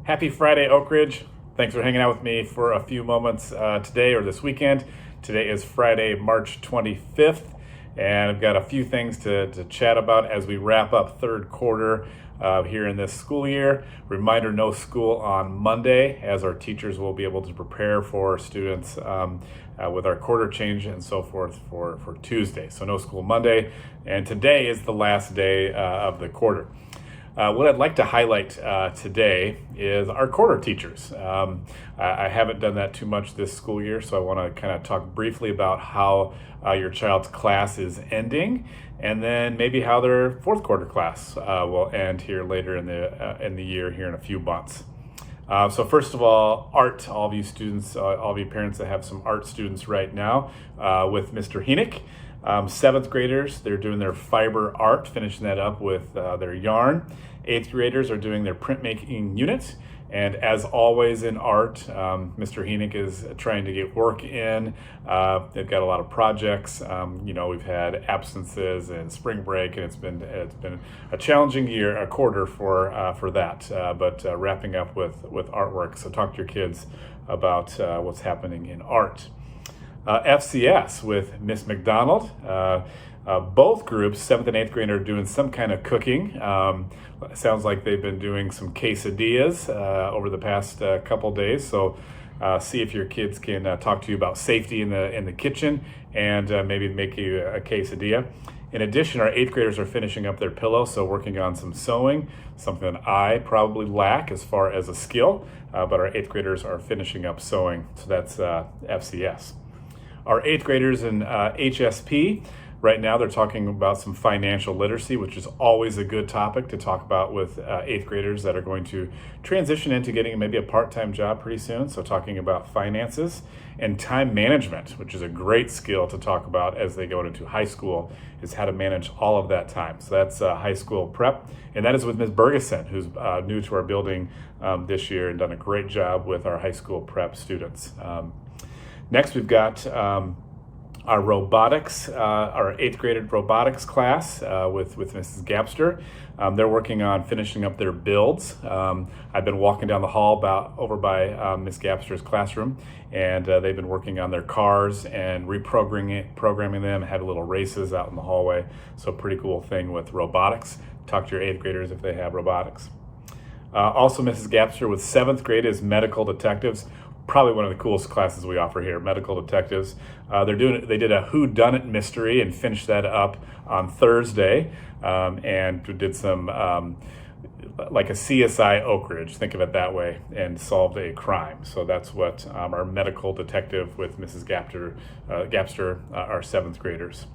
Happy Friday, Oak Ridge. Thanks for hanging out with me for a few moments today or this weekend. Today is Friday, March 25th, and I've got a few things to chat about as we wrap up third quarter here in this school year. Reminder, no school on Monday, as our teachers will be able to prepare for students with our quarter change and so forth for Tuesday. So no school Monday, and today is the last day of the quarter. What I'd like to highlight today is our quarter teachers. I haven't done that too much this school year, so I want to kind of talk briefly about how your child's class is ending, and then maybe how their fourth quarter class will end here later in the year here in a few months. So first of all, art. All of you students, all of you parents that have some art students right now with Mr. Henick. Seventh graders, they're doing their fiber art, finishing that up with their yarn. Eighth graders are doing their printmaking unit. And as always in art, Mr. Henick is trying to get work in. They've got a lot of projects. We've had absences and spring break, and it's been a challenging year, a quarter for that. But wrapping up with artwork. So talk to your kids about what's happening in art. FCS with Miss McDonald. Both groups, 7th and 8th grade, are doing some kind of cooking. Sounds like they've been doing some quesadillas over the past couple days. So see if your kids can talk to you about safety in the kitchen and maybe make you a quesadilla. In addition, our 8th graders are finishing up their pillow, so working on some sewing, something that I probably lack as far as a skill, but our 8th graders are finishing up sewing, so that's FCS. Our 8th graders in HSP, right now they're talking about some financial literacy, which is always a good topic to talk about with 8th graders that are going to transition into getting maybe a part-time job pretty soon. So talking about finances and time management, which is a great skill to talk about as they go into high school, is how to manage all of that time. So that's high school prep. And that is with Ms. Bergeson, who's new to our building this year and done a great job with our high school prep students. Next, we've got our robotics, our 8th grade robotics class with Mrs. Gapster. They're working on finishing up their builds. I've been walking down the hall over by Ms. Gapster's classroom, and they've been working on their cars and programming them, had little races out in the hallway. So pretty cool thing with robotics. Talk to your 8th graders if they have robotics. Also, Mrs. Gapster with 7th grade is medical detectives. Probably one of the coolest classes we offer here, medical detectives. They did a whodunit mystery and finished that up on Thursday, and did some like a CSI Oak Ridge, think of it that way, and solved a crime. So that's what our medical detective with Mrs. Gapster, our 7th graders.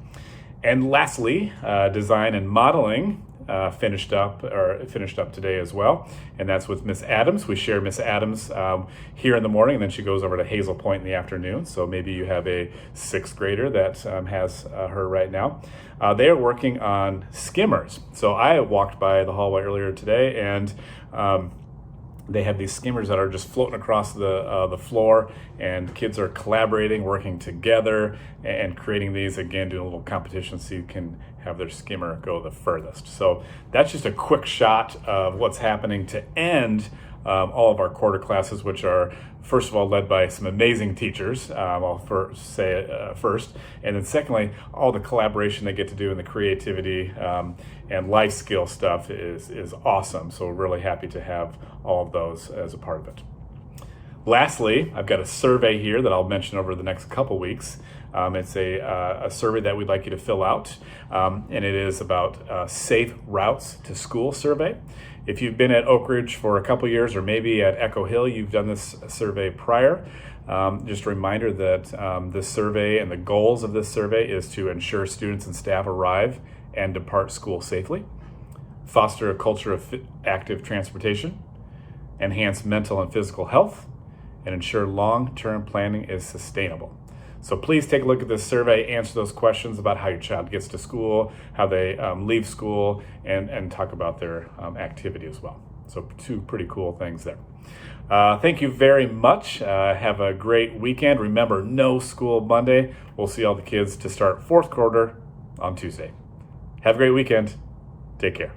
And lastly, design and modeling finished up today as well, and that's with Miss Adams. We share Miss Adams here in the morning, and then she goes over to Hazel Point in the afternoon. So maybe you have a 6th grader that has her right now. They are working on skimmers. So I walked by the hallway earlier today, and they have these skimmers that are just floating across the floor, and kids are collaborating, working together, and creating these, again, doing a little competition so you can have their skimmer go the furthest. So that's just a quick shot of what's happening to end all of our quarter classes, which are, first of all, led by some amazing teachers. I'll say it first. And then secondly, all the collaboration they get to do and the creativity and life skill stuff is awesome. So we're really happy to have all of those as a part of it. Lastly, I've got a survey here that I'll mention over the next couple weeks. It's a survey that we'd like you to fill out, and it is about safe routes to school survey. If you've been at Oak Ridge for a couple years, or maybe at Echo Hill, you've done this survey prior. Just a reminder that this survey and the goals of this survey is to ensure students and staff arrive and depart school safely, foster a culture of active transportation, enhance mental and physical health, and ensure long-term planning is sustainable. So please take a look at this survey, answer those questions about how your child gets to school, how they leave school, and talk about their activity as well. So 2 pretty cool things there. Thank you very much. Have a great weekend. Remember, no school Monday. We'll see all the kids to start fourth quarter on Tuesday. Have a great weekend. Take care.